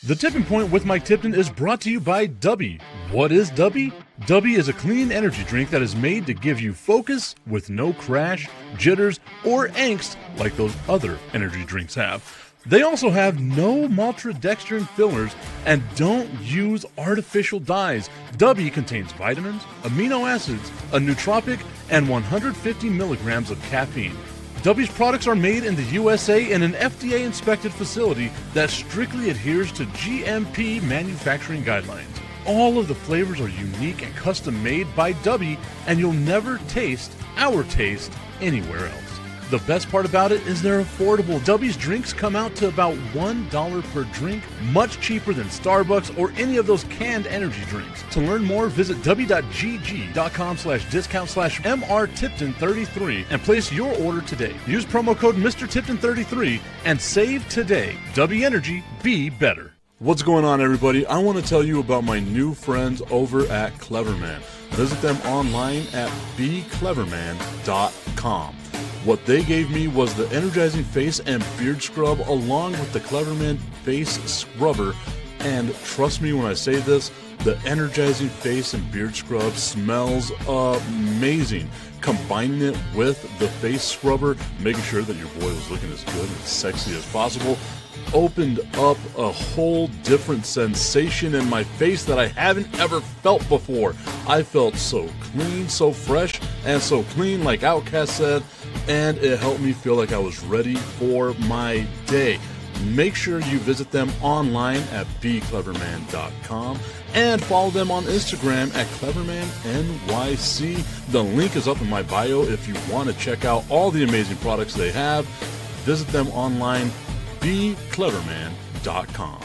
The Tipping Point with Mike Tipton is brought to you by Dubby. What is Dubby? Dubby is a clean energy drink that is made to give you focus with no crash, jitters, or angst like those other energy drinks have. They also have no maltodextrin fillers and don't use artificial dyes. Dubby contains vitamins, amino acids, a nootropic, and 150 milligrams of caffeine. Dubby's products are made in the USA in an FDA-inspected facility that strictly adheres to GMP manufacturing guidelines. All of the flavors are unique and custom-made by Dubby, and you'll never taste our taste anywhere else. The best part about it is they're affordable. Dubby's drinks come out to about $1 per drink, much cheaper than Starbucks or any of those canned energy drinks. To learn more, visit w.gg.com/mrtipton33 and place your order today. Use promo code MrTipton33 and save today. Dubby Energy, be better. What's going on, everybody? I want to tell you about my new friends over at Cleverman. Visit them online at becleverman.com. What they gave me was the energizing face and beard scrub along with the Cleverman face scrubber. And trust me when I say this, the energizing face and beard scrub smells amazing. Combining it with the face scrubber, making sure that your boy was looking as good and sexy as possible, opened up a whole different sensation in my face that I haven't ever felt before. I felt so clean, so fresh, and so clean, like Outcast said, and it helped me feel like I was ready for my day. Make sure you visit them online at becleverman.com and follow them on Instagram at clevermannyc. The link is up in my bio if you want to check out all the amazing products they have. Visit them online, becleverman.com.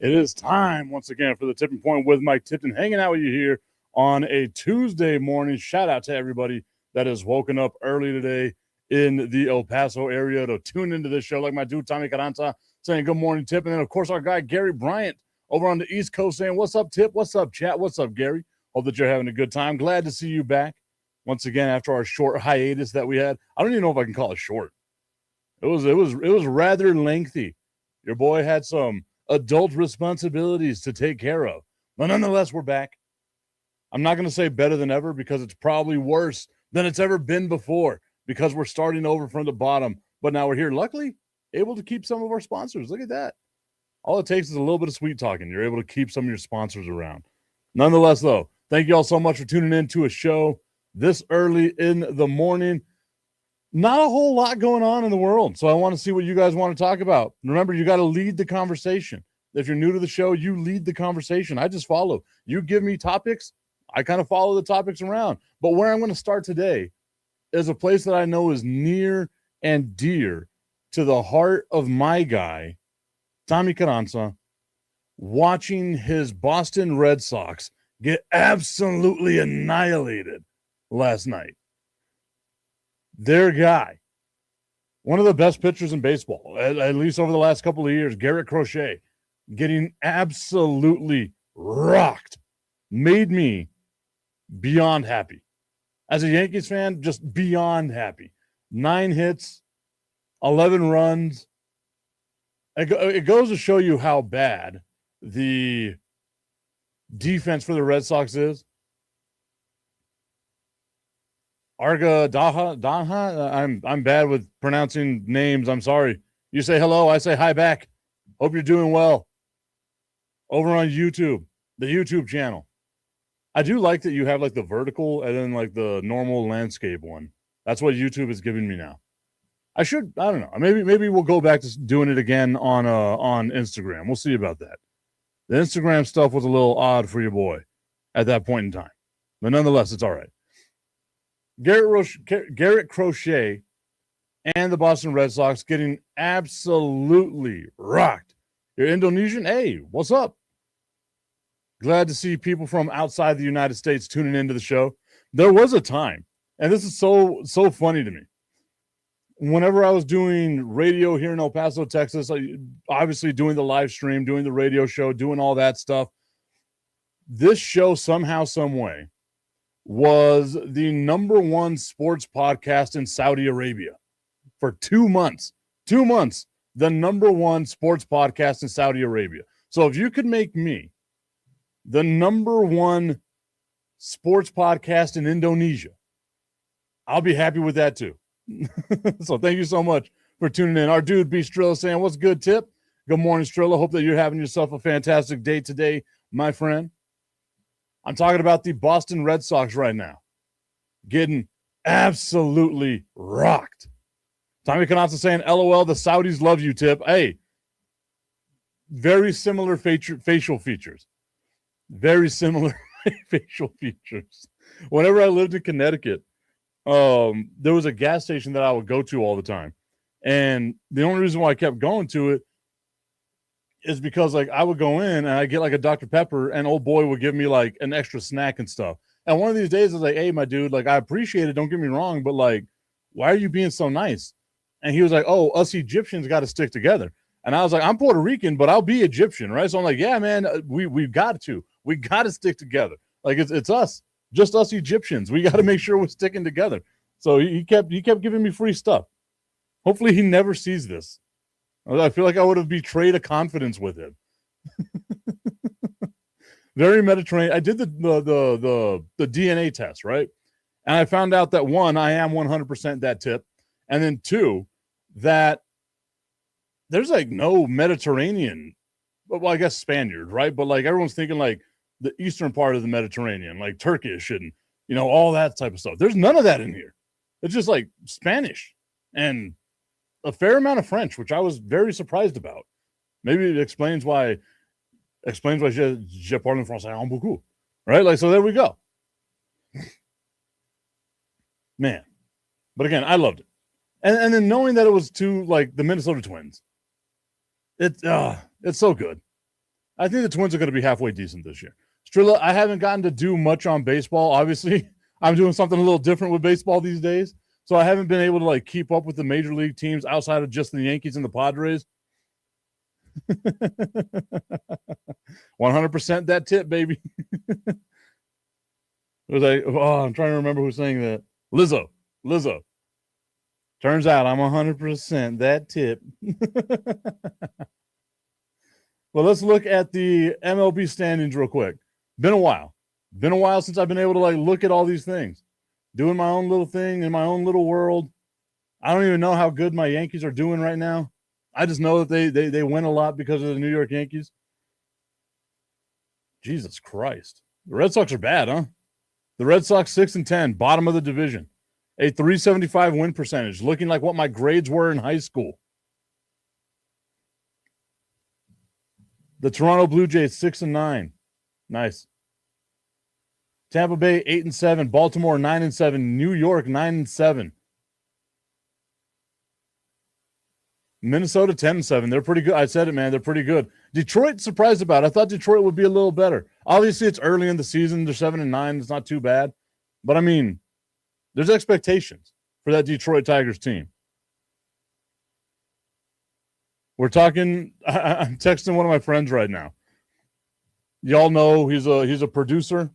It is time once again for the Tipping Point with Mike Tipton, hanging out with you here on a Tuesday morning. Shout out to everybody that has woken up early today in the El Paso area to tune into this show, like my dude Tommy Carranza saying good morning, Tip. And then, of course, our guy Gary Bryant over on the East Coast saying, what's up, Tip? What's up, chat? What's up, Gary? Hope that you're having a good time. Glad to see you back once again after our short hiatus that we had. I don't even know if I can call it short. It was rather lengthy. Your boy had some adult responsibilities to take care of. But nonetheless, we're back. I'm not going to say better than ever because it's probably worse than it's ever been before because we're starting over from the bottom. But now we're here, luckily, able to keep some of our sponsors. Look at that. All it takes is a little bit of sweet talking. You're able to keep some of your sponsors around. Nonetheless, though, thank you all so much for tuning in to a show this early in the morning. Not a whole lot going on in the world, so I want to see what you guys want to talk about. Remember, you got to lead the conversation. If you're new to the show, you lead the conversation. I just follow. You give me topics, I kind of follow the topics around. But where I'm going to start today is a place that I know is near and dear to the heart of my guy, Tommy Carranza, watching his Boston Red Sox get absolutely annihilated last night. Their guy, one of the best pitchers in baseball, at least over the last couple of years, Garrett Crochet, getting absolutely rocked, made me beyond happy. As a Yankees fan, just beyond happy. 9 hits, 11 runs. It goes to show you how bad the defense for the Red Sox is. Arga Daha, I'm bad with pronouncing names. I'm sorry. You say hello, I say hi back. Hope you're doing well. Over on YouTube, the YouTube channel. I do like that you have like the vertical and then like the normal landscape one. That's what YouTube is giving me now. I don't know. Maybe we'll go back to doing it again on Instagram. We'll see about that. The Instagram stuff was a little odd for your boy. at that point in time. But nonetheless, it's all right. Garrett Crochet and the Boston Red Sox getting absolutely rocked. You're Indonesian? Hey, what's up? Glad to see people from outside the United States tuning into the show. There was a time, and this is so funny to me. Whenever I was doing radio here in El Paso, Texas, obviously doing the live stream, doing the radio show, doing all that stuff, this show somehow, some way, was the #1 sports podcast in Saudi Arabia for 2 months. 2 months, the #1 sports podcast in Saudi Arabia. So if you could make me the #1 sports podcast in Indonesia, I'll be happy with that too. So thank you so much for tuning in. Our dude B Strilla saying, what's good, Tip? Good morning, Strilla. Hope that you're having yourself a fantastic day today, my friend. I'm talking about the Boston Red Sox right now, getting absolutely rocked. Tommy Canazza saying, LOL, the Saudis love you, Tip. Hey, very similar facial features. Very similar facial features. Whenever I lived in Connecticut, there was a gas station that I would go to all the time. And the only reason why I kept going to it is because like I would go in and I get like a Dr. Pepper and old boy would give me like an extra snack and stuff. And one of these days I was like, hey, my dude, like I appreciate it. Don't get me wrong, but like, why are you being so nice? And he was like, oh, us Egyptians got to stick together. And I was like, I'm Puerto Rican, but I'll be Egyptian, right? So I'm like, yeah, man, we've got to. We got to stick together. Like it's us. Just us Egyptians. We got to make sure we're sticking together. So he kept giving me free stuff. Hopefully he never sees this. I feel like I would have betrayed a confidence with him. Very Mediterranean. I did the DNA test, right? And I found out that 1, I am 100% that Tip. And then 2, that there's like no Mediterranean, well, I guess Spaniard, right? But like everyone's thinking like the eastern part of the Mediterranean, like Turkish and, you know, all that type of stuff. There's none of that in here. It's just like Spanish and a fair amount of French, which I was very surprised about. Maybe it explains why je parle en français en beaucoup, right? Like, so there we go. Man. But again, I loved it. And then knowing that it was to like the Minnesota Twins, it's so good. I think the Twins are going to be halfway decent this year. Strilla, I haven't gotten to do much on baseball. Obviously, I'm doing something a little different with baseball these days. So I haven't been able to like keep up with the major league teams outside of just the Yankees and the Padres. 100% that Tip, baby. It was like, oh, I'm trying to remember who's saying that. Lizzo. Turns out I'm 100% that Tip. Well, let's look at the MLB standings real quick. Been a while since I've been able to like look at all these things. Doing my own little thing in my own little world. I don't even know how good my Yankees are doing right now. I just know that they win a lot because of the New York Yankees. Jesus Christ. The Red Sox are bad, huh? The Red Sox 6-10, bottom of the division. A 375 win percentage, looking like what my grades were in high school. The Toronto Blue Jays 6-9. Nice. Tampa Bay 8-7, Baltimore 9-7, New York 9-7. Minnesota 10-7. They're pretty good. I said it, man. They're pretty good. Detroit, surprised about it. I thought Detroit would be a little better. Obviously, it's early in the season. They're 7-9. It's not too bad. But I mean, there's expectations for that Detroit Tigers team. We're talking. I'm texting one of my friends right now. Y'all know he's a producer.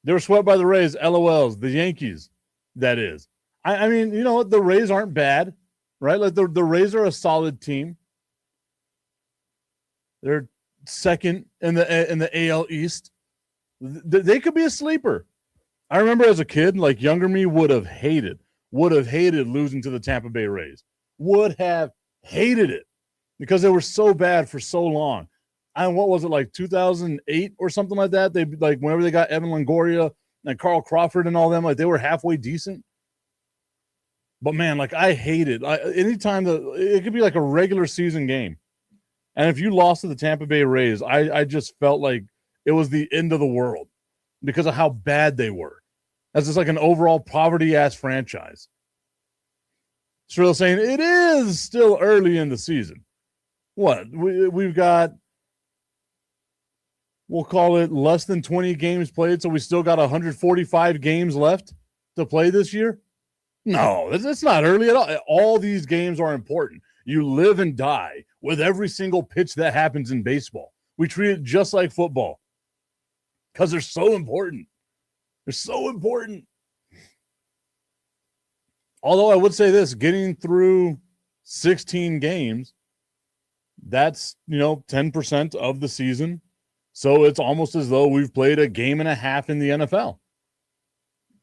They were swept by the Rays. LOLs. The Yankees, that is. I mean, you know what? The Rays aren't bad, right? Like the Rays are a solid team. They're second in the AL East. They could be a sleeper. I remember as a kid, like younger me would have hated losing to the Tampa Bay Rays. Would have hated it because they were so bad for so long. What was it, like 2008 or something like that? They like whenever they got Evan Longoria and Carl Crawford and all them, like they were halfway decent. But man, like I hate it. Anytime it could be like a regular season game, And if you lost to the Tampa Bay Rays, I just felt like it was the end of the world because of how bad they were. That's just like an overall poverty-ass franchise. Shrill saying, it is still early in the season. What? We've got, we'll call it less than 20 games played, so we still got 145 games left to play this year? No, it's not early at all. All these games are important. You live and die with every single pitch that happens in baseball. We treat it just like football because they're so important. They're so important. Although I would say this, getting through 16 games, that's, 10% of the season. So it's almost as though we've played a game and a half in the NFL.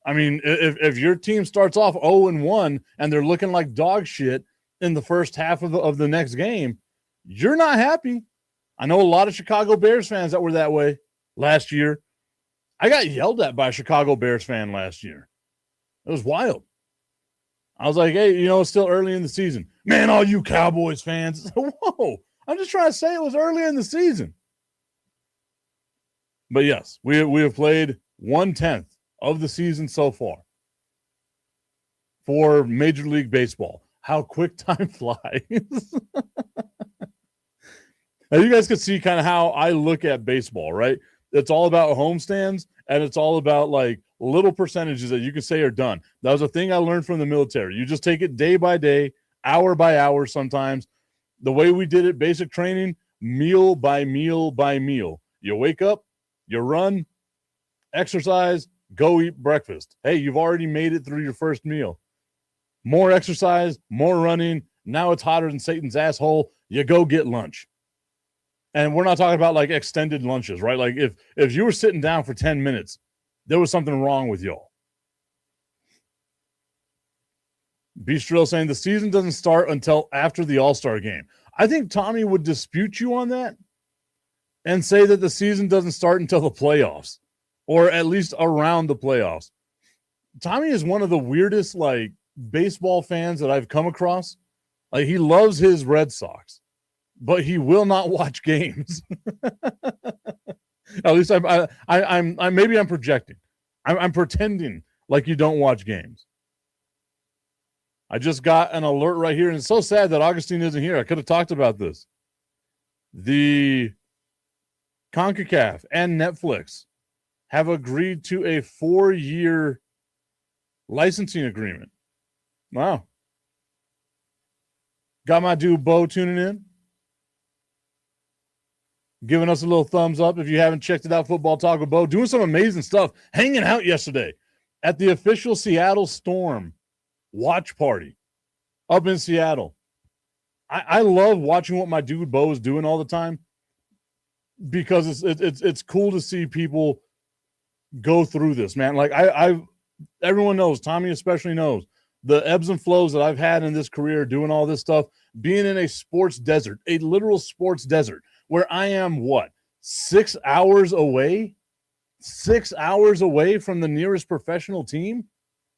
I mean, if your team starts off 0-1 and they're looking like dog shit in the first half of the next game, you're not happy. I know a lot of Chicago Bears fans that were that way last year. I got yelled at by a Chicago Bears fan last year. It was wild. I was like, hey, it's still early in the season. Man, all you Cowboys fans. Whoa, I'm just trying to say it was early in the season. But yes, we have played 1/10 of the season so far for Major League Baseball. How quick time flies. Now, you guys can see kind of how I look at baseball, right? It's all about homestands, and it's all about like little percentages that you can say are done. That was a thing I learned from the military. You just take it day by day, hour by hour sometimes. The way we did it, basic training, meal by meal by meal. You wake up, you run, exercise, go eat breakfast. Hey, you've already made it through your first meal. More exercise, more running. Now it's hotter than Satan's asshole. You go get lunch. And we're not talking about like extended lunches, right? Like if you were sitting down for 10 minutes, there was something wrong with y'all. Beast Drill saying the season doesn't start until after the All-Star game. I think Tommy would dispute you on that and say that the season doesn't start until the playoffs, or at least around the playoffs. Tommy is one of the weirdest like baseball fans that I've come across. Like, he loves his Red Sox, but he will not watch games. At least I'm maybe I'm projecting. I'm pretending like you don't watch games. I just got an alert right here, and it's so sad that Augustine isn't here. I could have talked about this. The CONCACAF and Netflix have agreed to a 4-year licensing agreement. Wow. Got my dude Bo tuning in, giving us a little thumbs up. If you haven't checked it out, Football Talk with Bo, doing some amazing stuff, hanging out yesterday at the official Seattle Storm watch party up in Seattle. I love watching what my dude Bo is doing all the time, because it's cool to see people go through this, man. Like everyone knows, Tommy especially knows, the ebbs and flows that I've had in this career doing all this stuff, being in a sports desert, a literal sports desert, where I am 6 hours away? 6 hours away from the nearest professional team?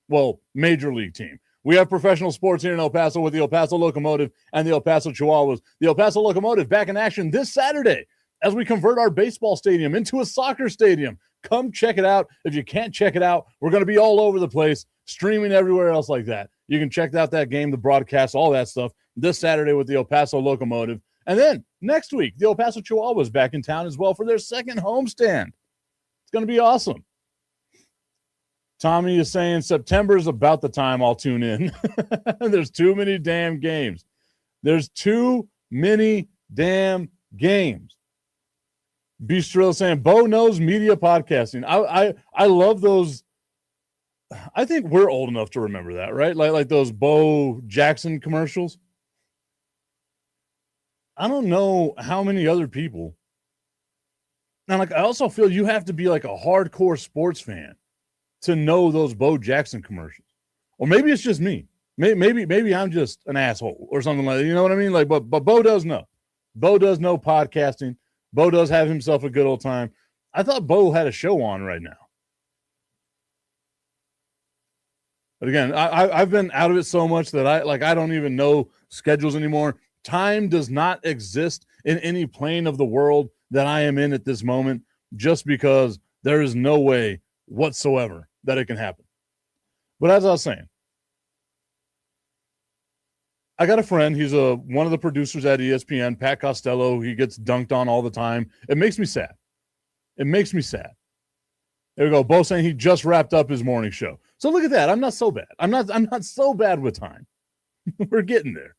Well, major league team. We have professional sports here in El Paso with the El Paso Locomotive and the El Paso Chihuahuas. The El Paso Locomotive back in action this Saturday as we convert our baseball stadium into a soccer stadium. Come check it out. If you can't check it out, we're going to be all over the place, streaming everywhere else like that. You can check out that game, the broadcast, all that stuff this Saturday with the El Paso Locomotive. And then next week, the El Paso Chihuahuas back in town as well for their second homestand. It's going to be awesome. Tommy is saying September is about the time I'll tune in. There's too many damn games. There's too many damn games. Bistro saying Bo knows media podcasting. I love those. I think we're old enough to remember that, right? Like those Bo Jackson commercials. I don't know how many other people. And like, I also feel you have to be like a hardcore sports fan to know those Bo Jackson commercials. Or maybe it's just me. Maybe I'm just an asshole or something like that. You know what I mean? Like, but Bo does know. Bo does know podcasting. Bo does have himself a good old time. I thought Bo had a show on right now. But again, I've been out of it so much that I don't even know schedules anymore. Time does not exist in any plane of the world that I am in at this moment, just because there is no way whatsoever that it can happen. But as I was saying, I got a friend. He's one of the producers at ESPN, Pat Costello. He gets dunked on all the time. It makes me sad. It makes me sad. There we go. Bo saying he just wrapped up his morning show. So look at that. I'm not so bad. I'm not so bad with time. We're getting there.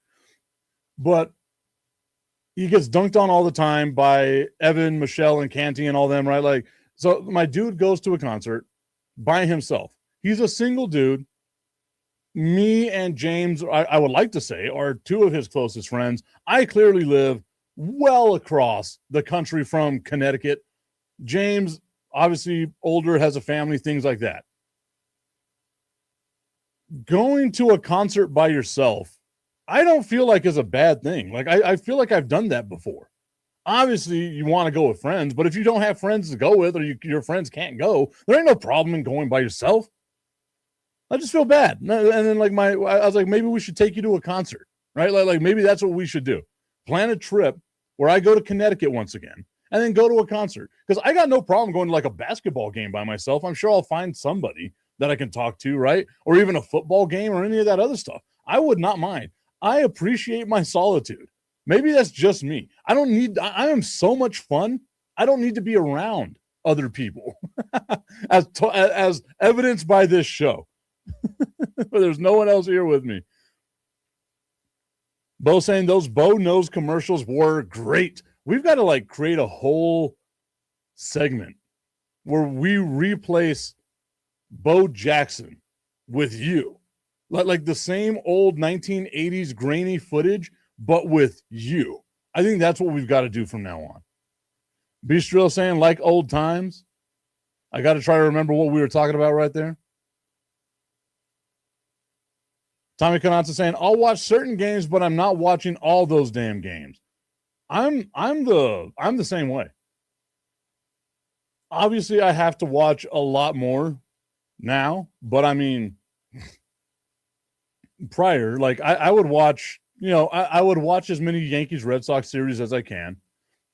But he gets dunked on all the time by Evan, Michelle, and Canty and all them, right? Like, so my dude goes to a concert by himself. He's a single dude. Me and James, I would like to say, are two of his closest friends. I clearly live well across the country from Connecticut. James, obviously older, has a family, things like that. Going to a concert by yourself, I don't feel like is a bad thing. Like, I feel like I've done that before. Obviously, you want to go with friends, but if you don't have friends to go with, or your friends can't go, there ain't no problem in going by yourself. I just feel bad. And then I was like, maybe we should take you to a concert, right? Like maybe that's what we should do. Plan a trip where I go to Connecticut once again and then go to a concert. Because I got no problem going to like a basketball game by myself. I'm sure I'll find somebody that I can talk to, right? Or even a football game or any of that other stuff. I would not mind. I appreciate my solitude. Maybe that's just me. I am so much fun. I don't need to be around other people as evidenced by this show. But there's no one else here with me. Bo saying those Bo Knows commercials were great. We've got to like create a whole segment where we replace Bo Jackson with you. Like the same old 1980s grainy footage, but with you. I think that's what we've got to do from now on. Beast Drill saying like old times. I got to try to remember what we were talking about right there. Tommy Kanata saying, I'll watch certain games, but I'm not watching all those damn games. I'm the same way. Obviously, I have to watch a lot more now, but I mean, prior, like I would watch, I would watch as many Yankees Red Sox series as I can.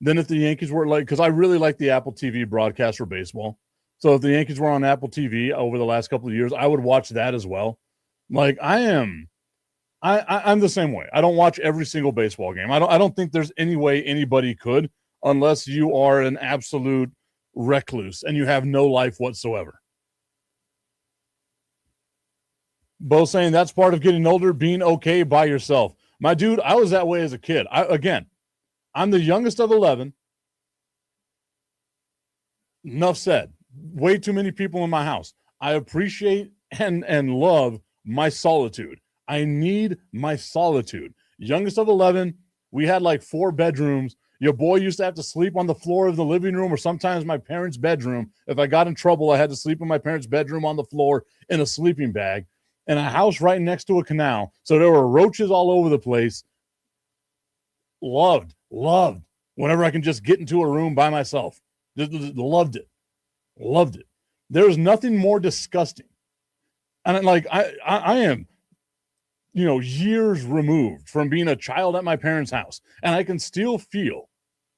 Then if the Yankees were because I really like the Apple TV broadcast for baseball. So if the Yankees were on Apple TV over the last couple of years, I would watch that as well. Like I'm the same way. I don't watch every single baseball game. I don't think there's any way anybody could, unless you are an absolute recluse and you have no life whatsoever. Bo saying that's part of getting older, being okay by yourself. My dude, I was that way as a kid. I'm the youngest of 11. Enough said. Way too many people in my house. I appreciate and love my solitude. I need my solitude. Youngest of 11, we had like 4 bedrooms. Your boy used to have to sleep on the floor of the living room or sometimes my parents' bedroom. If I got in trouble, I had to sleep in my parents' bedroom on the floor in a sleeping bag, in a house right next to a canal. So there were roaches all over the place. Loved whenever I can just get into a room by myself. Just loved it. There's nothing more disgusting. And like I am, years removed from being a child at my parents' house, and I can still feel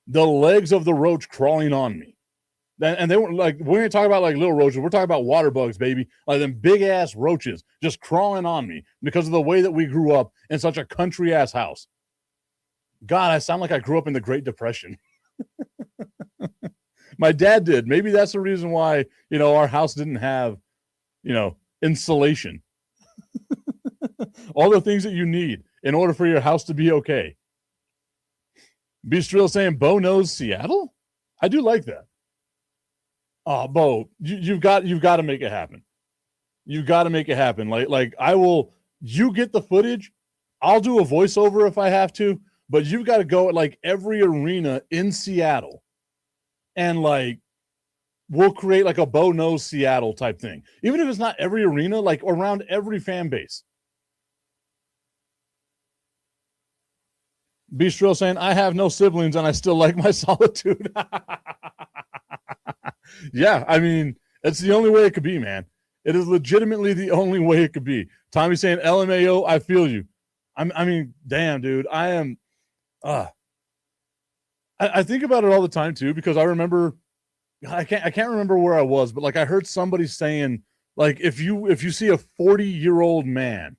the legs of the roach crawling on me. And they weren't like, we ain't talking about like little roaches. We're talking about water bugs, baby. Like them big ass roaches just crawling on me because of the way that we grew up in such a country ass house. God, I sound like I grew up in the Great Depression. My dad did. Maybe that's the reason why, our house didn't have, insulation. All the things that you need in order for your house to be okay. Beast Drill saying Bo Knows Seattle? I do like that. Oh, Bo, you've got to make it happen. You've got to make it happen. Like I will, you get the footage. I'll do a voiceover if I have to, but you've got to go at like every arena in Seattle and like we'll create like a Bo Knows Seattle type thing. Even if it's not every arena, like around every fan base. Beast Drill saying, I have no siblings and I still like my solitude. Yeah, I mean, it's the only way it could be, man. It is legitimately the only way it could be. Tommy saying, LMAO, I feel you. I mean, damn, dude. I am, I think about it all the time too, because I remember I can't remember where I was, but like I heard somebody saying, like, if you see a 40-year-old man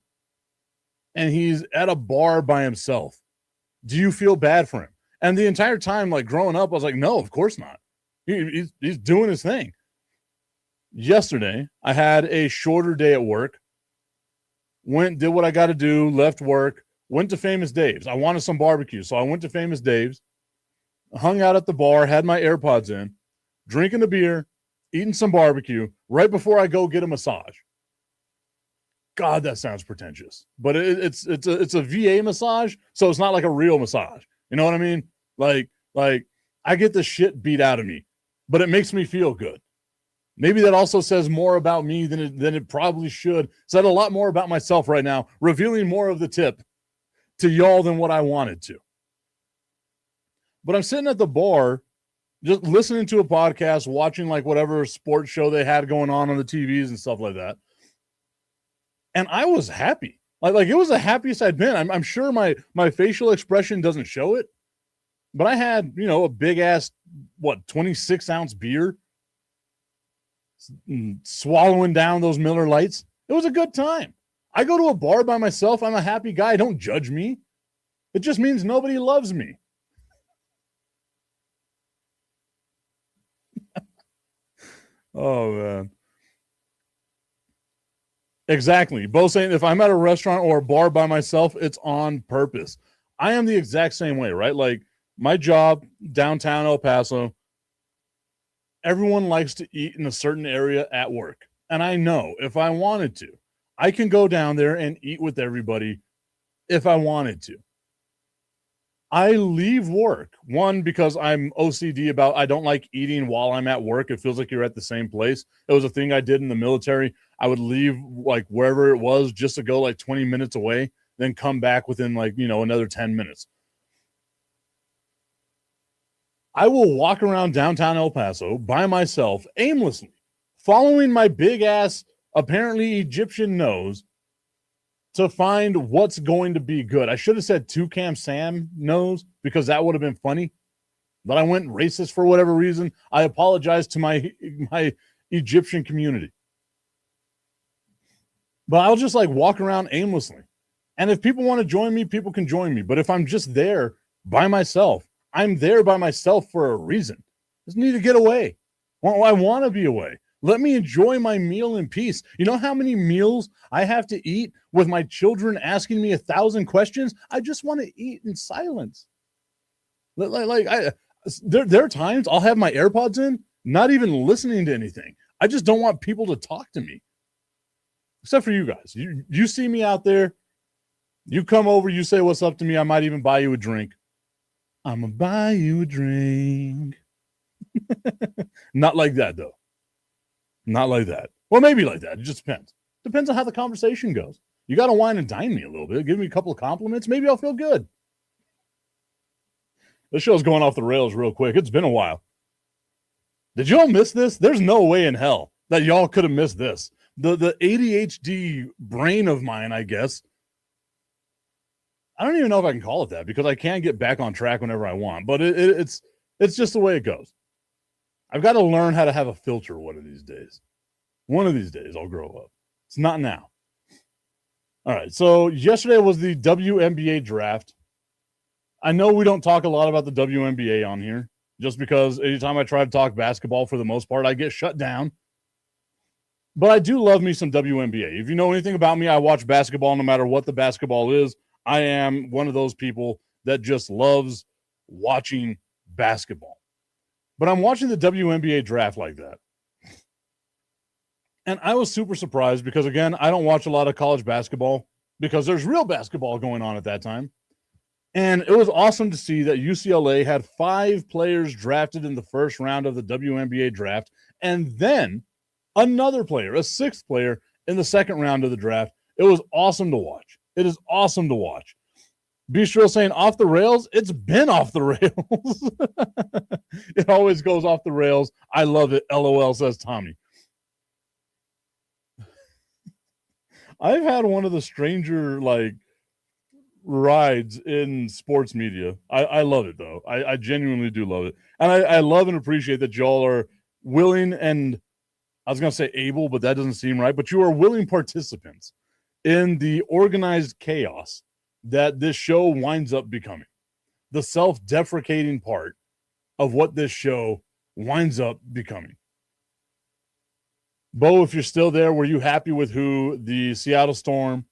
and he's at a bar by himself, do you feel bad for him? And the entire time, like growing up, I was like, no, of course not. He's doing his thing. Yesterday, I had a shorter day at work. Did what I got to do, left work, went to Famous Dave's. I wanted some barbecue, so I went to Famous Dave's, hung out at the bar, had my AirPods in, drinking a beer, eating some barbecue right before I go get a massage. God, that sounds pretentious, but it's a VA massage, so it's not like a real massage. You know what I mean? Like I get the shit beat out of me, but it makes me feel good. Maybe that also says more about me than it probably should. Said a lot more about myself right now, revealing more of the tip to y'all than what I wanted to. But I'm sitting at the bar, just listening to a podcast, watching like whatever sports show they had going on the TVs and stuff like that. And I was happy. Like it was the happiest I'd been. I'm sure my facial expression doesn't show it, but I had, a big ass, 26-ounce beer, swallowing down those Miller Lights. It was a good time. I go to a bar by myself. I'm a happy guy. Don't judge me. It just means nobody loves me. Oh, man. Exactly. Both saying if I'm at a restaurant or a bar by myself, it's on purpose. I am the exact same way, right? Like my job, downtown El Paso, everyone likes to eat in a certain area at work. And I know if I wanted to, I can go down there and eat with everybody if I wanted to. I leave work, one, because I'm OCD about I don't like eating while I'm at work. It feels like you're at the same place. It was a thing I did in the military. I would leave like wherever it was just to go like 20 minutes away, then come back within like, another 10 minutes. I will walk around downtown El Paso by myself aimlessly, following my big ass, apparently Egyptian nose to find what's going to be good. I should have said Toucan Sam nose because that would have been funny. But I went racist for whatever reason. I apologize to my Egyptian community. But I'll just like walk around aimlessly. And if people want to join me, people can join me. But if I'm just there by myself, I'm there by myself for a reason. I just need to get away. Well, I want to be away. Let me enjoy my meal in peace. You know how many meals I have to eat with my children asking me 1,000 questions? I just want to eat in silence. There are times I'll have my AirPods in, not even listening to anything. I just don't want people to talk to me. Except for you guys. You see me out there, you come over, you say what's up to me. I might even buy you a drink. I'm going to buy you a drink. Not like that, though. Not like that. Well, maybe like that. It just depends. Depends on how the conversation goes. You got to wine and dine me a little bit. Give me a couple of compliments. Maybe I'll feel good. This show's going off the rails real quick. It's been a while. Did y'all miss this? There's no way in hell that y'all could have missed this. The ADHD brain of mine, I guess. I don't even know if I can call it that because I can get back on track whenever I want. But it's just the way it goes. I've got to learn how to have a filter one of these days. One of these days, I'll grow up. It's not now. All right, so yesterday was the WNBA draft. I know we don't talk a lot about the WNBA on here, just because anytime I try to talk basketball, for the most part, I get shut down. But I do love me some WNBA. If you know anything about me, I watch basketball no matter what the basketball is. I am one of those people that just loves watching basketball. But I'm watching the WNBA draft like that. And I was super surprised because, again, I don't watch a lot of college basketball because there's real basketball going on at that time. And it was awesome to see that UCLA had 5 players drafted in the first round of the WNBA draft. And then another player, a 6th player in the second round of the draft. It was awesome to watch. It is awesome to watch. Bistro saying off the rails. It's been off the rails. It always goes off the rails. I love it. LOL, says Tommy. I've had one of the stranger, rides in sports media. I love it, though. I genuinely do love it. And I love and appreciate that y'all are willing and, I was going to say able, but that doesn't seem right. But you are willing participants in the organized chaos that this show winds up becoming. The self-deprecating part of what this show winds up becoming. Bo, if you're still there, were you happy with who the Seattle Storm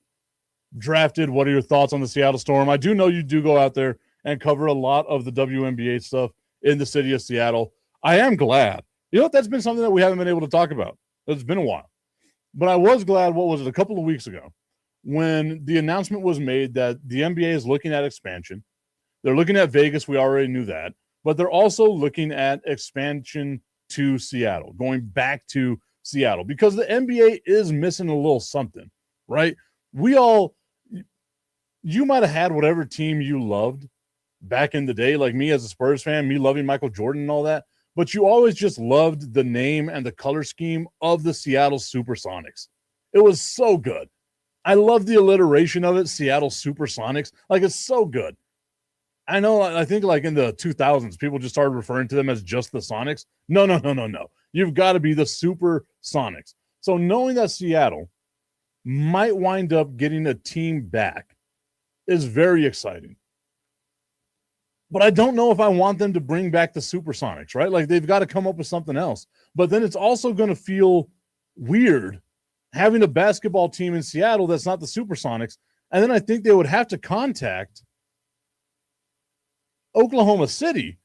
drafted? What are your thoughts on the Seattle Storm? I do know you do go out there and cover a lot of the WNBA stuff in the city of Seattle. I am glad. You know, that's been something that we haven't been able to talk about. It's been a while. But I was glad, what was it, a couple of weeks ago, when the announcement was made that the NBA is looking at expansion. They're looking at Vegas. We already knew that. But they're also looking at expansion to Seattle, going back to Seattle, because the NBA is missing a little something, right? You might have had whatever team you loved back in the day, like me as a Spurs fan, me loving Michael Jordan and all that, but you always just loved the name and the color scheme of the Seattle Supersonics. It was so good. I love the alliteration of it, Seattle Supersonics. Like, it's so good. I know, I think like in the 2000s, people just started referring to them as just the Sonics. No. You've got to be the Supersonics. So knowing that Seattle might wind up getting a team back is very exciting. But I don't know if I want them to bring back the Supersonics, right? Like, they've got to come up with something else. But then it's also going to feel weird having a basketball team in Seattle that's not the Supersonics. And then I think they would have to contact Oklahoma City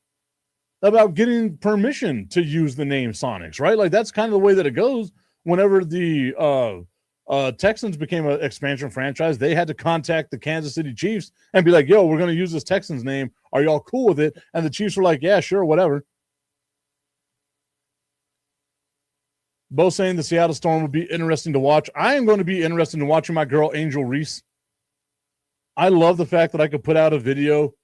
about getting permission to use the name Sonics, right? Like, that's kind of the way that it goes. Whenever the Texans became an expansion franchise, they had to contact the Kansas City Chiefs and be like, yo, we're going to use this Texans name. Are y'all cool with it? And the Chiefs were like, yeah, sure, whatever. Both saying the Seattle Storm would be interesting to watch. I am going to be interested in watching my girl, Angel Reese. I love the fact that I could put out a video,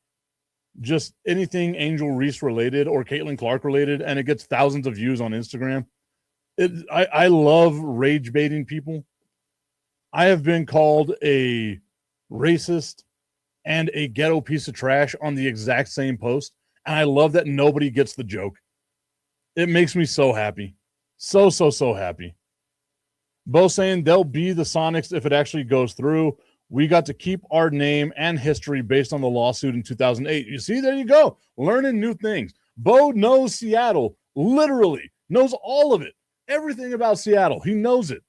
just anything Angel Reese related or Caitlin Clark related, and it gets thousands of views on Instagram. I love rage baiting people. I have been called a racist and a ghetto piece of trash on the exact same post, and I love that nobody gets the joke. It makes me so happy. So happy. Both saying they'll be the Sonics if it actually goes through. We got to keep our name and history based on the lawsuit in 2008. You see, there you go. Learning new things. Bo knows Seattle, literally knows all of it. Everything about Seattle. He knows it.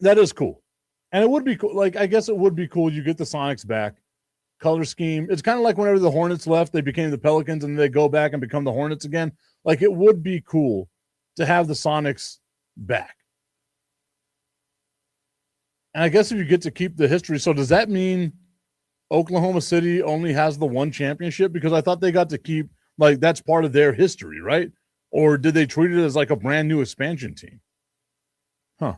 That is cool. And it would be cool. Like, I guess it would be cool. You get the Sonics back. Color scheme. It's kind of like whenever the Hornets left, they became the Pelicans, and they go back and become the Hornets again. Like, it would be cool to have the Sonics back. And I guess if you get to keep the history, so does that mean Oklahoma City only has the one championship? Because I thought they got to keep, like, that's part of their history, right? Or did they treat it as like a brand new expansion team? Huh.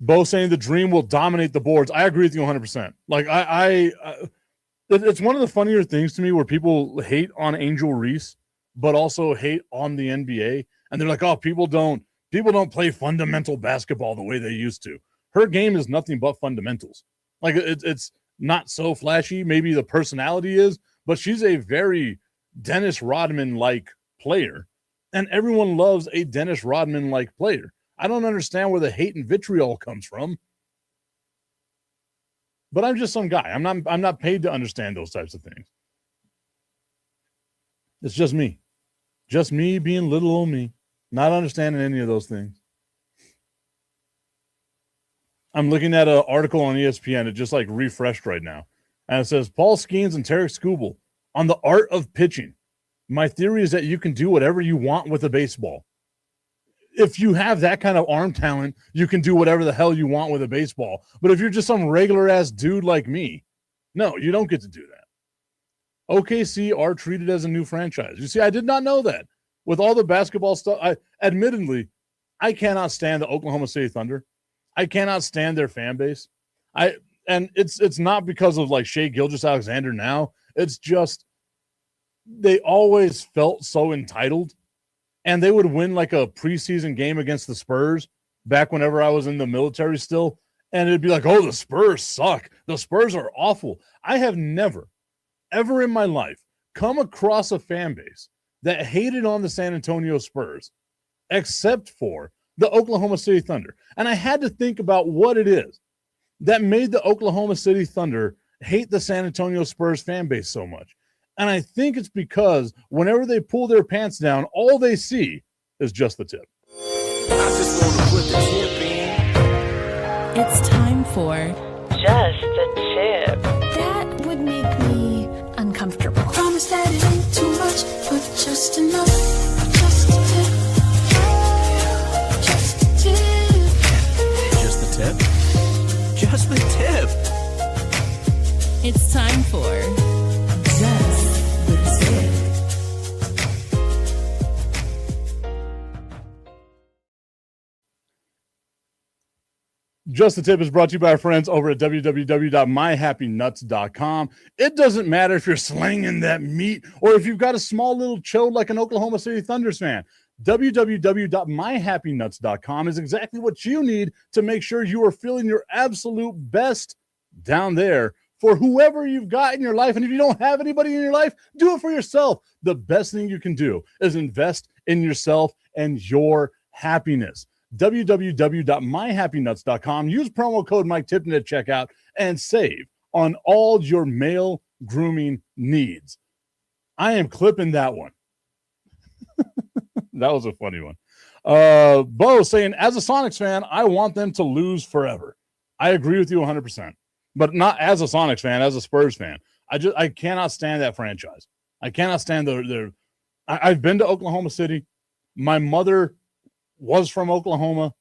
Bo saying the dream will dominate the boards. I agree with you 100%. Like, it's one of the funnier things to me where people hate on Angel Reese, but also hate on the NBA. And they're like, oh, people don't play fundamental basketball the way they used to. Her game is nothing but fundamentals. Like, it's not so flashy. Maybe the personality is, but she's a very Dennis Rodman-like player. And everyone loves a Dennis Rodman-like player. I don't understand where the hate and vitriol comes from. But I'm just some guy. I'm not paid to understand those types of things. It's just me. Just me being little old me. Not understanding any of those things. I'm looking at an article on ESPN. It just like refreshed right now. And it says, Paul Skeens and Tarek Skubal on the art of pitching. My theory is that you can do whatever you want with a baseball. If you have that kind of arm talent, you can do whatever the hell you want with a baseball. But if you're just some regular ass dude like me, no, you don't get to do that. OKC are treated as a new franchise. You see, I did not know that. With all the basketball stuff, admittedly, I cannot stand the Oklahoma City Thunder. I cannot stand their fan base. And it's not because of like Shea Gilgeous-Alexander now. It's just they always felt so entitled, and they would win like a preseason game against the Spurs, back whenever I was in the military still, and it'd be like, oh, the Spurs suck. The Spurs are awful. I have never, ever in my life come across a fan base that hated on the San Antonio Spurs, except for the Oklahoma City Thunder. And I had to think about what it is that made the Oklahoma City Thunder hate the San Antonio Spurs fan base so much. And I think it's because whenever they pull their pants down, all they see is just the tip. I just want to put the tip in. It's time for Just a Tip. That would make me uncomfortable. Promise that it ain't too much, but just enough. Just a tip. Just a tip. Just the tip? Just the tip. It's time for Just the Tip. Just the Tip is brought to you by our friends over at www.myhappynuts.com. It doesn't matter if you're slinging that meat or if you've got a small little chode like an Oklahoma City Thunders fan. www.myhappynuts.com is exactly what you need to make sure you are feeling your absolute best down there for whoever you've got in your life. And if you don't have anybody in your life, do it for yourself. The best thing you can do is invest in yourself and your happiness. www.myhappynuts.com. Use promo code Mike Tipton at checkout and save on all your male grooming needs. I am clipping that one. That was a funny one. Bo saying, as a Sonics fan, I want them to lose forever. I agree with you 100%, but not as a Sonics fan, as a Spurs fan. I cannot stand that franchise. I cannot stand I've been to Oklahoma City. My mother was from Oklahoma,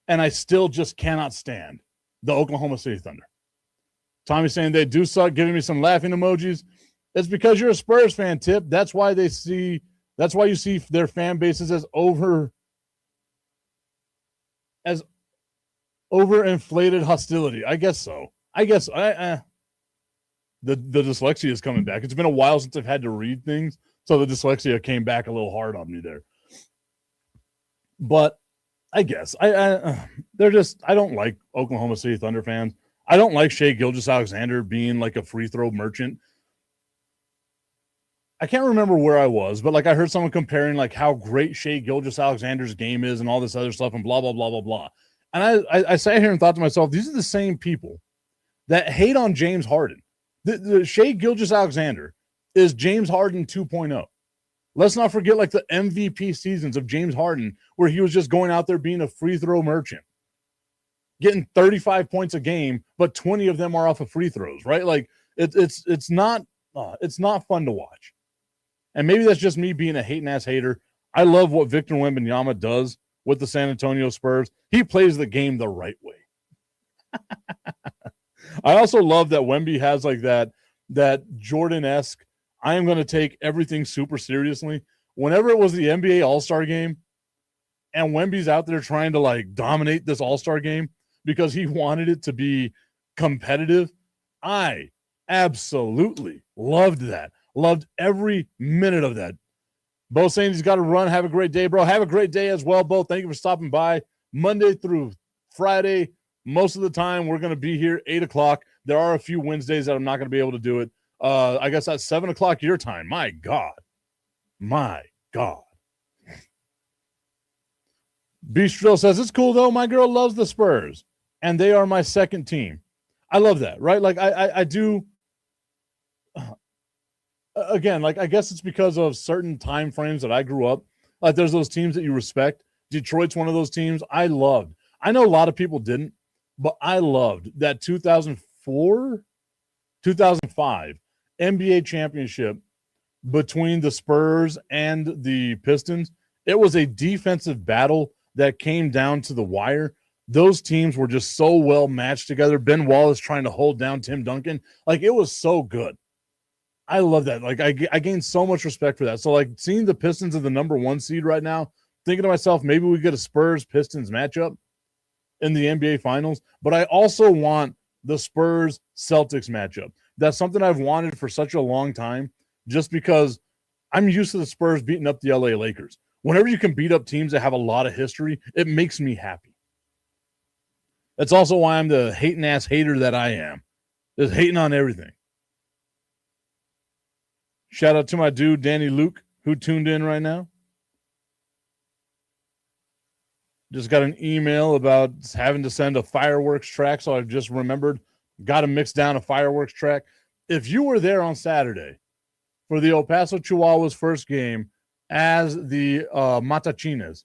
and I still just cannot stand the Oklahoma City Thunder. Tommy's saying they do suck, giving me some laughing emojis. It's because you're a Spurs fan, Tip. That's why you see their fan bases as overinflated hostility. I guess so. The dyslexia is coming back. It's been a while since I've had to read things, so the dyslexia came back a little hard on me there. But I guess I don't like Oklahoma City Thunder fans. I don't like Shai Gilgeous-Alexander being like a free throw merchant. I can't remember where I was, but like I heard someone comparing like how great Shai Gilgeous-Alexander's game is and all this other stuff and blah, blah, blah, blah, blah. And I sat here and thought to myself, these are the same people that hate on James Harden. The Shai Gilgeous-Alexander is James Harden 2.0. Let's not forget like the MVP seasons of James Harden, where he was just going out there being a free throw merchant, getting 35 points a game, but 20 of them are off of free throws, right? Like it's not fun to watch. And maybe that's just me being a hating ass hater. I love what Victor Wembanyama does with the San Antonio Spurs. He plays the game the right way. I also love that Wemby has like that Jordan-esque, I am going to take everything super seriously. Whenever it was the NBA All-Star game and Wemby's out there trying to like dominate this All-Star game because he wanted it to be competitive, I absolutely loved that. Loved every minute of that. Bo saying he's got to run. Have a great day, bro. Have a great day as well, Bo. Thank you for stopping by. Monday through Friday, most of the time we're going to be here 8 o'clock. There are a few Wednesdays that I'm not going to be able to do it. I guess that's 7 o'clock your time. My God. Beast Drill says, it's cool though. My girl loves the Spurs and they are my second team. I love that, right? Like I do. Again, like I guess it's because of certain time frames that I grew up. Like there's those teams that you respect. Detroit's one of those teams I loved. I know a lot of people didn't, but I loved that 2004, 2005 NBA championship between the Spurs and the Pistons. It was a defensive battle that came down to the wire. Those teams were just so well matched together. Ben Wallace trying to hold down Tim Duncan. Like it was so good. I love that. Like I gained so much respect for that. So like seeing the Pistons as the number 1 seed right now, thinking to myself, maybe we get a Spurs Pistons matchup in the NBA finals, but I also want the Spurs Celtics matchup. That's something I've wanted for such a long time, just because I'm used to the Spurs beating up the LA Lakers. Whenever you can beat up teams that have a lot of history, it makes me happy. That's also why I'm the hating ass hater that I am. Just hating on everything. Shout out to my dude, Danny Luke, who tuned in right now. Just got an email about having to send a fireworks track, so I've just remembered, got to mix down a fireworks track. If you were there on Saturday for the El Paso Chihuahuas first game as the Matachines,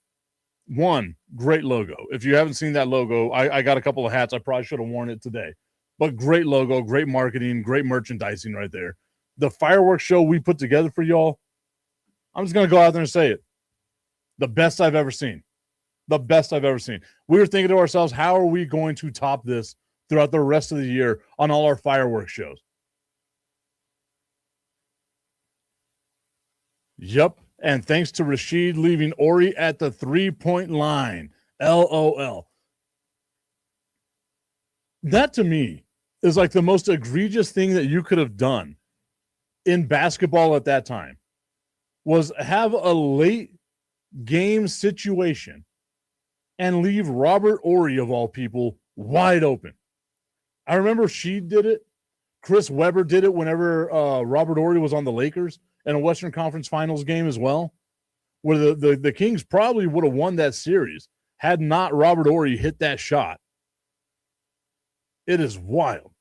one, great logo. If you haven't seen that logo, I got a couple of hats. I probably should have worn it today. But great logo, great marketing, great merchandising right there. The fireworks show we put together for y'all, I'm just going to go out there and say it. The best I've ever seen. The best I've ever seen. We were thinking to ourselves, how are we going to top this throughout the rest of the year on all our fireworks shows? Yep. And thanks to Rashid leaving Ori at the 3-point line. LOL. That to me is like the most egregious thing that you could have done in basketball at that time, was have a late game situation and leave Robert Ori, of all people, wide open. I remember she did it. Chris Webber did it whenever Robert Ori was on the Lakers in a Western Conference Finals game as well, where the Kings probably would have won that series had not Robert Ori hit that shot. It is wild.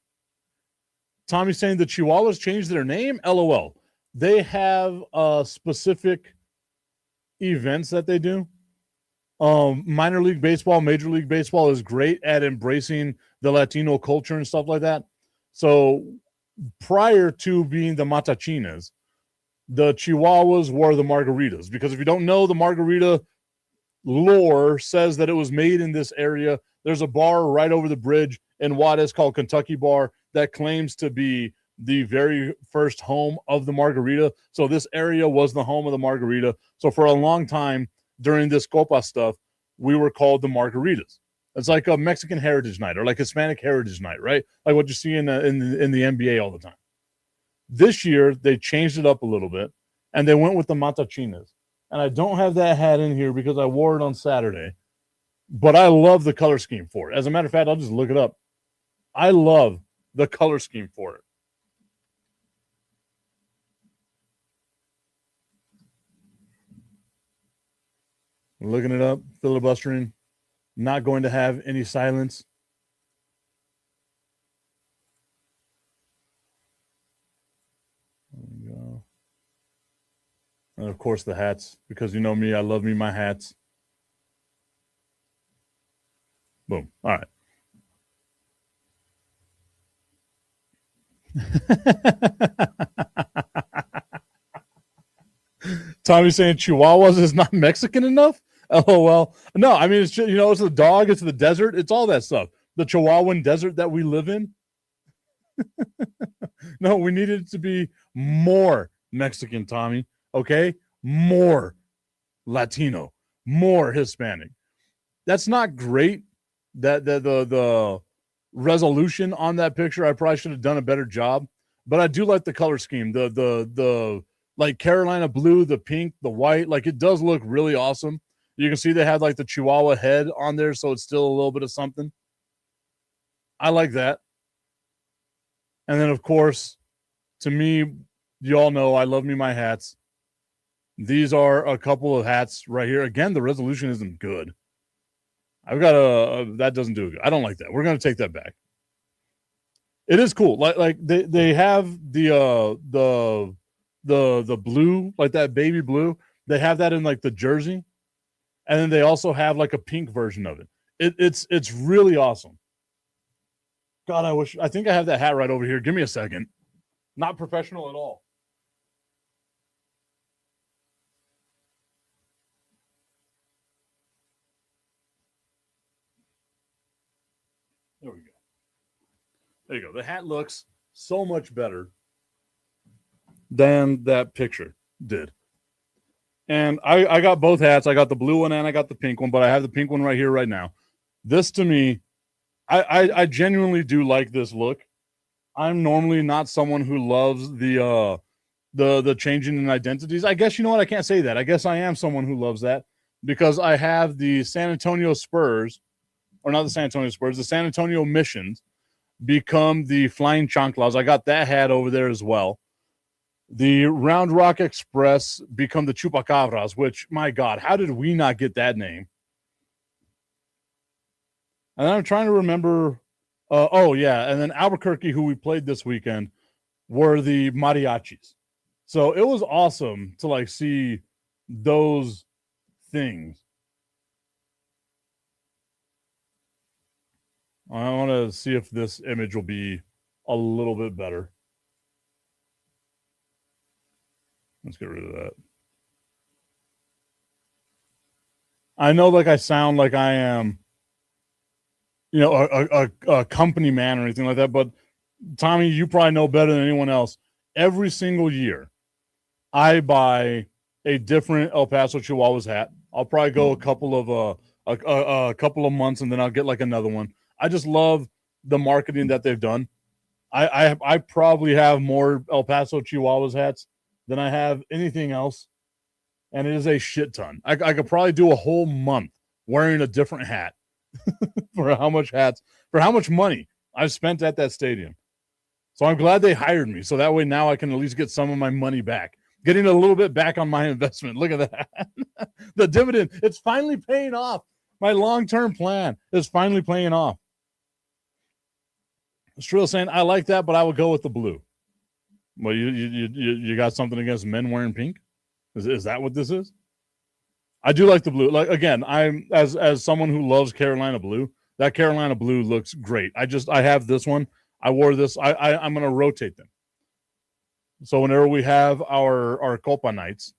Tommy's saying the Chihuahuas changed their name? LOL. They have specific events that they do. Minor league baseball, major league baseball is great at embracing the Latino culture and stuff like that. So prior to being the Matachines, the Chihuahuas were the Margaritas. Because if you don't know, the margarita lore says that it was made in this area. There's a bar right over the bridge in Juarez called Kentucky Bar that claims to be the very first home of the margarita. So this area was the home of the margarita. So for a long time during this Copa stuff, we were called the Margaritas. It's like a Mexican Heritage Night or like Hispanic Heritage Night, right? Like what you see in the NBA all the time. This year, they changed it up a little bit, and they went with the Matachines. And I don't have that hat in here because I wore it on Saturday, but I love the color scheme for it. As a matter of fact, I'll just look it up. I love the color scheme for it. Looking it up, filibustering, not going to have any silence. There we go. And of course the hats, because you know me, I love me my hats. Boom. All right. Tommy's saying Chihuahuas is not Mexican enough? LOL. No, I mean, it's just, it's the dog, it's the desert, it's all that stuff. The Chihuahuan desert that we live in. No, we needed it to be more Mexican, Tommy. Okay? More Latino, more Hispanic. That's not great. That the resolution on that picture, I probably should have done a better job. But I do like the color scheme. The like Carolina blue, the pink, the white, like it does look really awesome. You can see they have like the Chihuahua head on there, so it's still a little bit of something. I like that. And then, of course, to me, you all know I love me my hats. These are a couple of hats right here. Again, the resolution isn't good. I've got that doesn't do it good. I don't like that. We're going to take that back. It is cool. Like they have the blue, like that baby blue. They have that in like the jersey. And then they also have like a pink version of it. It's really awesome. God, I think I have that hat right over here. Give me a second. Not professional at all. There we go. There you go. The hat looks so much better than that picture did. And I got both hats. I got the blue one and I got the pink one, but I have the pink one right here right now. This to me, I genuinely do like this look. I'm normally not someone who loves the the changing in identities. I guess, you know what? I can't say that. I guess I am someone who loves that because I have the San Antonio Spurs, or not the San Antonio Spurs, the San Antonio Missions become the Flying Chanclas. I got that hat over there as well. The Round Rock Express become the Chupacabras, which, my God, how did we not get that name? And I'm trying to remember. Oh, yeah. And then Albuquerque, who we played this weekend, were the Mariachis. So it was awesome to like see those things. I want to see if this image will be a little bit better. Let's get rid of that. I know like I sound like I am, you know, a company man or anything like that, but Tommy, you probably know better than anyone else. Every single year, I buy a different El Paso Chihuahuas hat. I'll probably go a couple of months, and then I'll get like another one. I just love the marketing that they've done. I probably have more El Paso Chihuahuas hats than I have anything else, and it is a shit ton. I could probably do a whole month wearing a different hat for how much money I've spent at that stadium. So I'm glad they hired me. So that way now I can at least get some of my money back. Getting a little bit back on my investment. Look at that. The dividend, it's finally paying off. My long-term plan is finally paying off. Strill saying, I like that, but I would go with the blue. Well, you got something against men wearing pink? Is that what this is? I do like the blue. Like, again, I'm as someone who loves Carolina blue, that Carolina blue looks great. I have this one. I wore this. I'm going to rotate them. So whenever we have our Copa nights,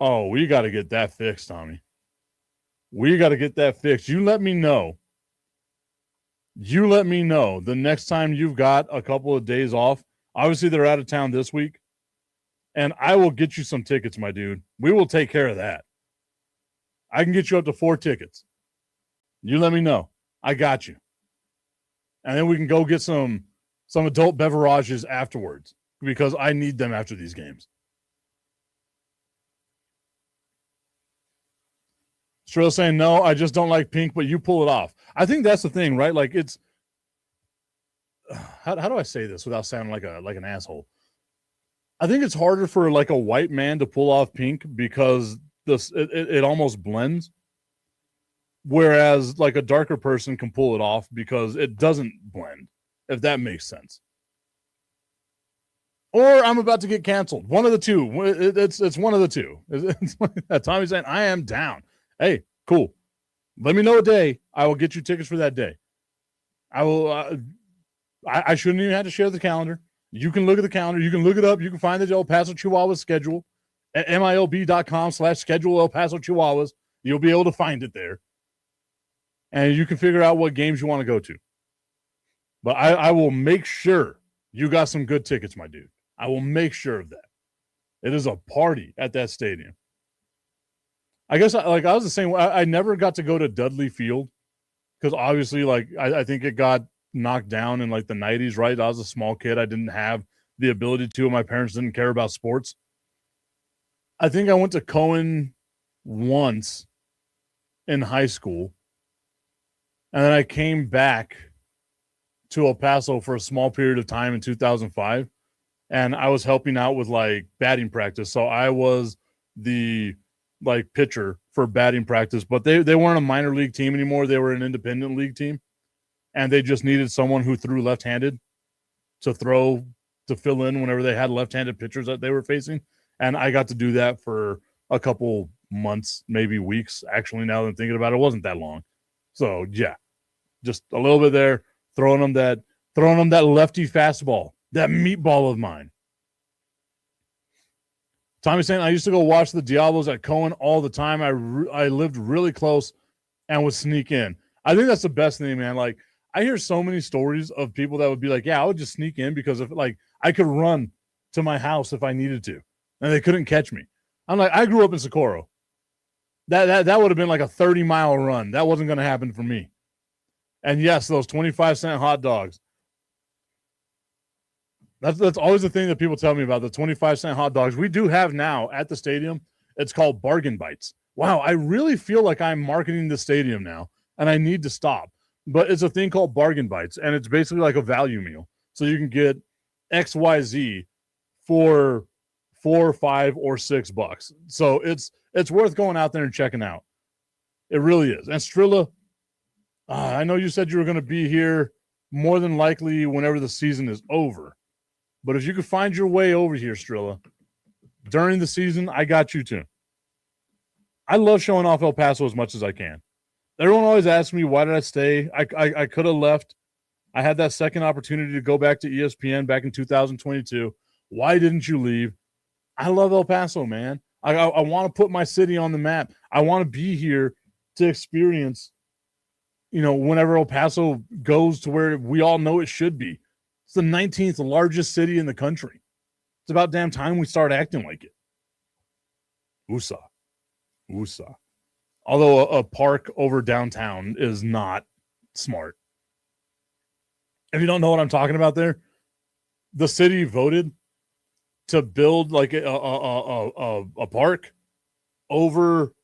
oh, we got to get that fixed, Tommy. We got to get that fixed. You let me know. You let me know the next time you've got a couple of days off. Obviously, they're out of town this week. And I will get you some tickets, my dude. We will take care of that. I can get you up to 4 tickets. You let me know. I got you. And then we can go get some adult beverages afterwards because I need them after these games. Strill saying, no, I just don't like pink, but you pull it off. I think that's the thing, right? Like it's, how do I say this without sounding like an asshole? I think it's harder for like a white man to pull off pink because it almost blends. Whereas like a darker person can pull it off because it doesn't blend, if that makes sense. Or I'm about to get canceled. One of the two. It's one of the two. It's Tommy's saying, I am down. Hey, cool. Let me know a day. I will get you tickets for that day. I will. I shouldn't even have to share the calendar. You can look at the calendar. You can look it up. You can find the El Paso Chihuahuas schedule at milb.com/schedule El Paso Chihuahuas. You'll be able to find it there. And you can figure out what games you want to go to. But I will make sure you got some good tickets, my dude. I will make sure of that. It is a party at that stadium. I guess I was the same way. I never got to go to Dudley Field because obviously I think it got knocked down in like the 90s, right? I was a small kid. I didn't have the ability to. My parents didn't care about sports. I think I went to Cohen once in high school. And then I came back to El Paso for a small period of time in 2005. And I was helping out with like batting practice. So I was the like pitcher for batting practice, but they weren't a minor league team anymore. They were an independent league team. And they just needed someone who threw left-handed to fill in whenever they had left-handed pitchers that they were facing. And I got to do that for a couple months, maybe weeks. Actually, now that I'm thinking about it, it wasn't that long. So yeah, just a little bit there, throwing them that lefty fastball, that meatball of mine. Tommy's saying, I used to go watch the Diablos at Cohen all the time. I lived really close and would sneak in. I think that's the best thing, man. Like, I hear so many stories of people that would be like, yeah, I would just sneak in because if like I could run to my house if I needed to, and they couldn't catch me. I'm like, I grew up in Socorro. That would have been like a 30-mile run. That wasn't going to happen for me. And yes, those 25-cent hot dogs. That's always the thing that people tell me about the 25-cent hot dogs. We do have now at the stadium. It's called Bargain Bites. Wow, I really feel like I'm marketing the stadium now, and I need to stop. But it's a thing called Bargain Bites, and it's basically like a value meal. So you can get XYZ for $4, $5, or $6. So it's worth going out there and checking out. It really is. And Strilla, I know you said you were going to be here more than likely whenever the season is over. But if you could find your way over here, Strilla, during the season, I got you too. I love showing off El Paso as much as I can. Everyone always asks me, why did I stay? I could have left. I had that second opportunity to go back to ESPN back in 2022. Why didn't you leave? I love El Paso, man. I want to put my city on the map. I want to be here to experience, whenever El Paso goes to where we all know it should be. It's the 19th largest city in the country. It's about damn time we start acting like it. USA. Although a park over downtown is not smart. If you don't know what I'm talking about there, the city voted to build like a park over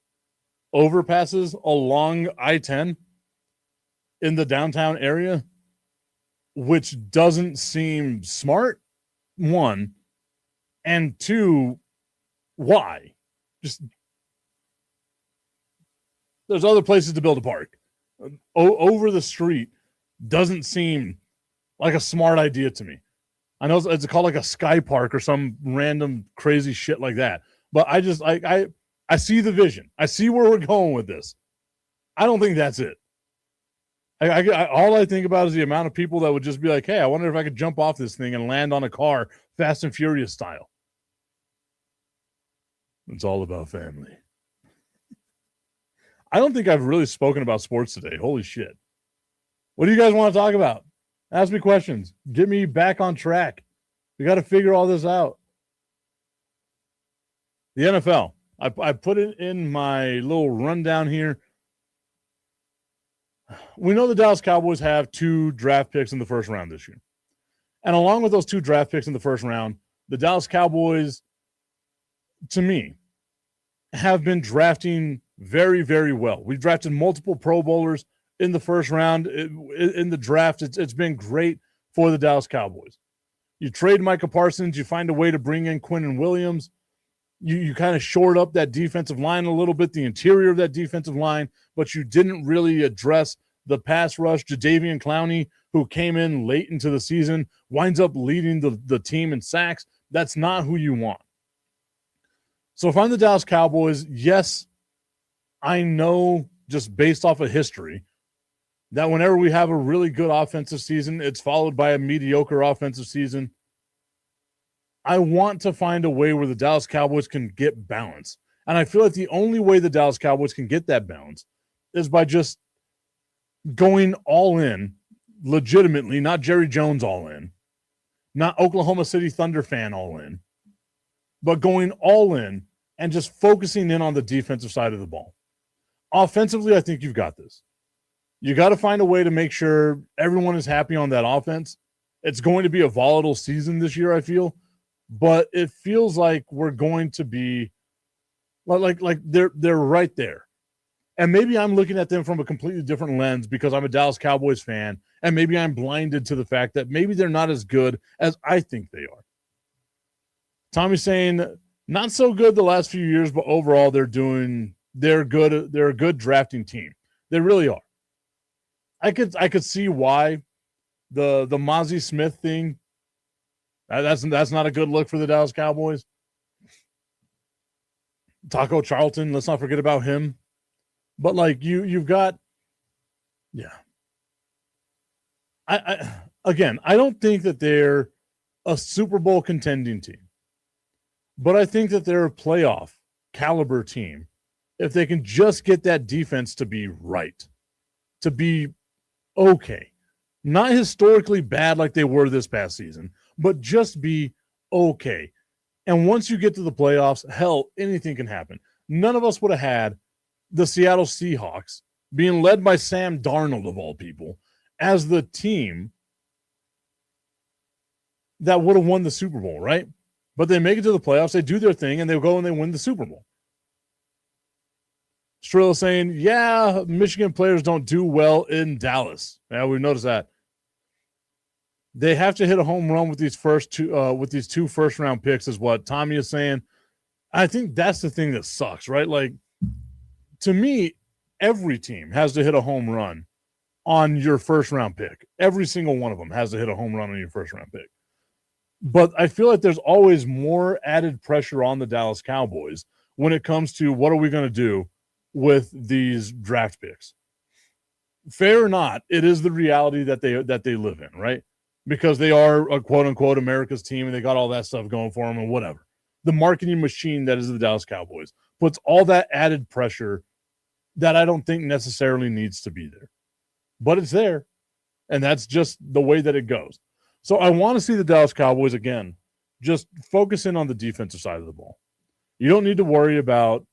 overpasses along I-10 in the downtown area, which doesn't seem smart, one, and two, why? Just there's other places to build a park. Over the street doesn't seem like a smart idea to me. I know it's called like a sky park or some random crazy shit like that. But I see the vision. I see where we're going with this. I don't think that's it. All I think about is the amount of people that would just be like, hey, I wonder if I could jump off this thing and land on a car Fast and Furious style. It's all about family. I don't think I've really spoken about sports today. Holy shit. What do you guys want to talk about? Ask me questions. Get me back on track. We got to figure all this out. The NFL. I put it in my little rundown here. We know the Dallas Cowboys have 2 draft picks in the first round this year. And along with those 2 draft picks in the first round, the Dallas Cowboys, to me, have been drafting very, very well. We've drafted multiple Pro Bowlers in the first round. In the draft, it's been great for the Dallas Cowboys. You trade Micah Parsons, you find a way to bring in Quinnen Williams. You kind of shored up that defensive line a little bit, the interior of that defensive line, but you didn't really address the pass rush. Jadeveon Clowney, who came in late into the season, winds up leading the team in sacks. That's not who you want. So if I'm the Dallas Cowboys, yes, I know just based off of history that whenever we have a really good offensive season, it's followed by a mediocre offensive season. I want to find a way where the Dallas Cowboys can get balance. And I feel like the only way the Dallas Cowboys can get that balance is by just going all in, legitimately, not Jerry Jones all in, not Oklahoma City Thunder fan all in, but going all in and just focusing in on the defensive side of the ball. Offensively, I think you've got this. You got to find a way to make sure everyone is happy on that offense. It's going to be a volatile season this year, I feel, but it feels like we're going to be like they're right there. And maybe I'm looking at them from a completely different lens because I'm a Dallas Cowboys fan, and maybe I'm blinded to the fact that maybe they're not as good as I think they are. Tommy's saying not so good the last few years, but overall they're good. They're a good drafting team. They really are. I could see why the Mozzie Smith thing. That's not a good look for the Dallas Cowboys. Taco Charlton, let's not forget about him. But like you've got, yeah. I don't think that they're a Super Bowl contending team, but I think that they're a playoff caliber team if they can just get that defense to be right, to be okay, not historically bad like they were this past season, but just be okay. And once you get to the playoffs, hell, anything can happen. None of us would have had the Seattle Seahawks being led by Sam Darnold, of all people, as the team that would have won the Super Bowl, right? But they make it to the playoffs, they do their thing, and they go and they win the Super Bowl. Strilla saying, yeah, Michigan players don't do well in Dallas. Yeah, we've noticed that. They have to hit a home run with these two first round picks, is what Tommy is saying. I think that's the thing that sucks, right? Like, to me, every team has to hit a home run on your first round pick. Every single one of them has to hit a home run on your first round pick. But I feel like there's always more added pressure on the Dallas Cowboys when it comes to what are we going to do with these draft picks. Fair or not, it is the reality that they live in, right? Because they are a quote-unquote America's team and they got all that stuff going for them and whatever. The marketing machine that is the Dallas Cowboys puts all that added pressure that I don't think necessarily needs to be there. But it's there, and that's just the way that it goes. So I want to see the Dallas Cowboys, again, just focus in on the defensive side of the ball. You don't need to worry about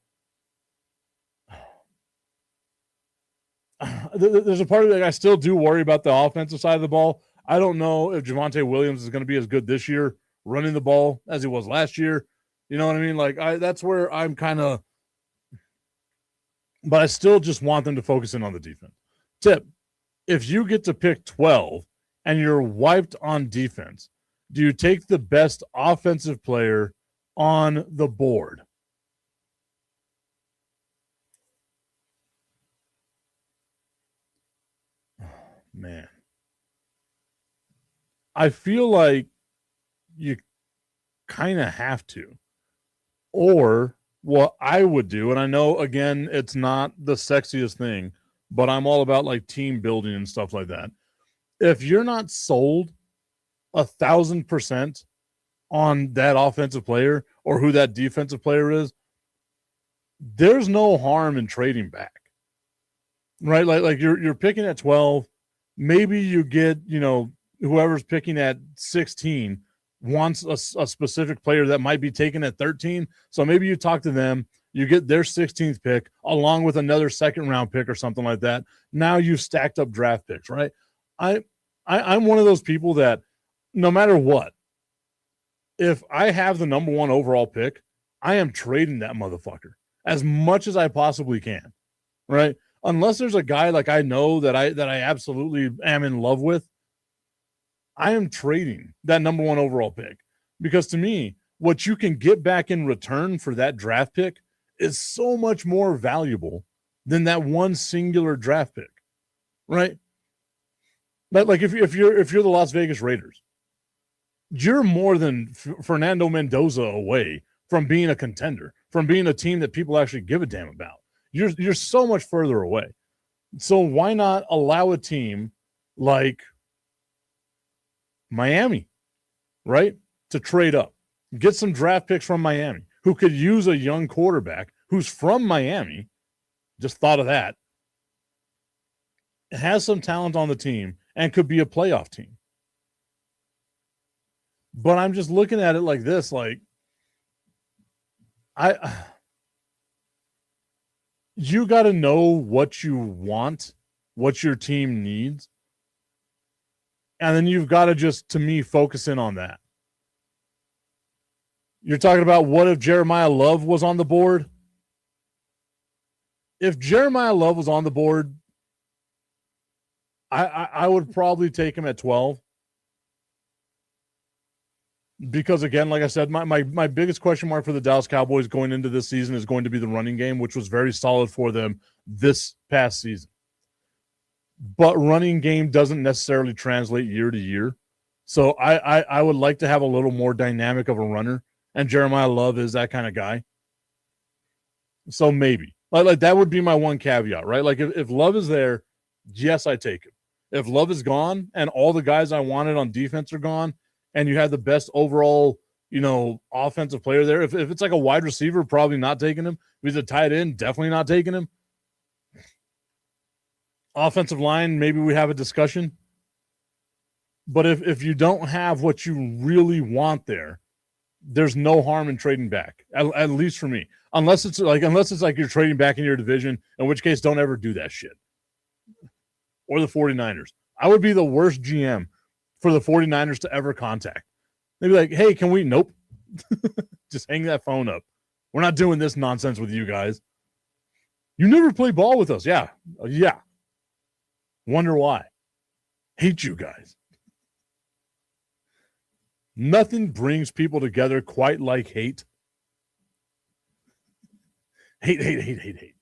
there's a part of it I still do worry about the offensive side of the ball. I don't know if Javonte Williams is going to be as good this year running the ball as he was last year. You know what I mean? Like, that's where I'm kind of – but I still just want them to focus in on the defense. Tip, if you get to pick 12 and you're wiped on defense, do you take the best offensive player on the board? Man, I feel like you kind of have to. Or what I would do, and I know, again, it's not the sexiest thing, but I'm all about like team building and stuff like that. If you're not sold 1,000% on that offensive player or who that defensive player is, there's no harm in trading back, right? Like you're picking at 12. Maybe you get, whoever's picking at 16 wants a specific player that might be taken at 13. So maybe you talk to them, you get their 16th pick along with another second round pick or something like that. Now you've stacked up draft picks, right? I'm one of those people that no matter what, if I have the number one overall pick, I am trading that motherfucker as much as I possibly can, right? Unless there's a guy like I know that I absolutely am in love with, I am trading that number one overall pick. Because to me, what you can get back in return for that draft pick is so much more valuable than that one singular draft pick, right? Like if you're the Las Vegas Raiders, you're more than Fernando Mendoza away from being a contender, from being a team that people actually give a damn about. You're so much further away. So why not allow a team like Miami, right, to trade up, get some draft picks from Miami, who could use a young quarterback who's from Miami, just thought of that, has some talent on the team, and could be a playoff team. But I'm just looking at it like this, like, you got to know what you want, what your team needs, and then you've got to just, to me, focus in on that. You're talking about what if Jeremiah Love was on the board? If Jeremiah Love was on the board, I would probably take him at 12. Because, again, like I said, my biggest question mark for the Dallas Cowboys going into this season is going to be the running game, which was very solid for them this past season. But running game doesn't necessarily translate year to year. So I would like to have a little more dynamic of a runner, and Jeremiah Love is that kind of guy. So maybe. Like that would be my one caveat, right? Like if Love is there, yes, I take him. If Love is gone and all the guys I wanted on defense are gone, and you have the best overall, offensive player there, if it's like a wide receiver, probably not taking him. If he's a tight end, definitely not taking him. Offensive line, maybe we have a discussion. But if you don't have what you really want there, there's no harm in trading back, at least for me. Unless it's like you're trading back in your division, in which case don't ever do that shit. Or the 49ers. I would be the worst GM for the 49ers to ever contact. They'd be like, hey, can we? Nope. Just hang that phone up. We're not doing this nonsense with you guys. You never play ball with us. Yeah. Yeah. Wonder why. Hate you guys. Nothing brings people together quite like hate. Hate.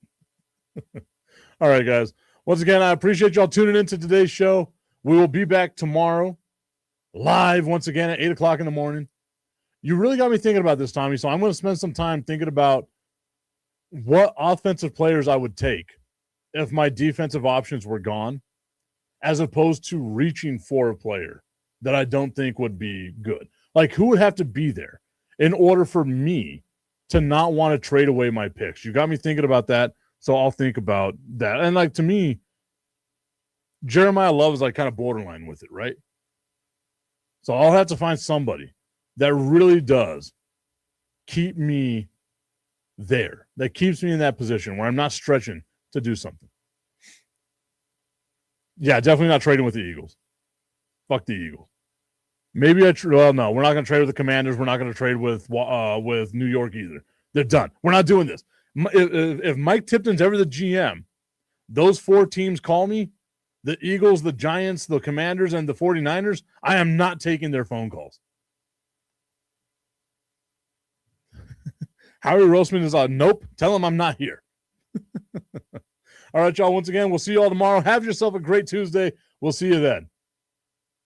All right, guys. Once again, I appreciate y'all tuning in to today's show. We will be back tomorrow live once again at 8 o'clock in the morning. You really got me thinking about this, Tommy, so I'm going to spend some time thinking about what offensive players I would take if my defensive options were gone, as opposed to reaching for a player that I don't think would be good. Like, who would have to be there in order for me to not want to trade away my picks? You got me thinking about that, so I'll think about that. And, like, to me, Jeremiah Love is, like, kind of borderline with it, right? So I'll have to find somebody that really does keep me there, that keeps me in that position where I'm not stretching to do something. Yeah, definitely not trading with the Eagles. Fuck the Eagles. Maybe well, no, we're not going to trade with the Commanders. We're not going to trade with New York either. They're done. We're not doing this. If Mike Tipton's ever the GM, those 4 teams call me, the Eagles, the Giants, the Commanders, and the 49ers, I am not taking their phone calls. Howie Roseman is nope. Tell him I'm not here. All right, y'all. Once again, we'll see you all tomorrow. Have yourself a great Tuesday. We'll see you then.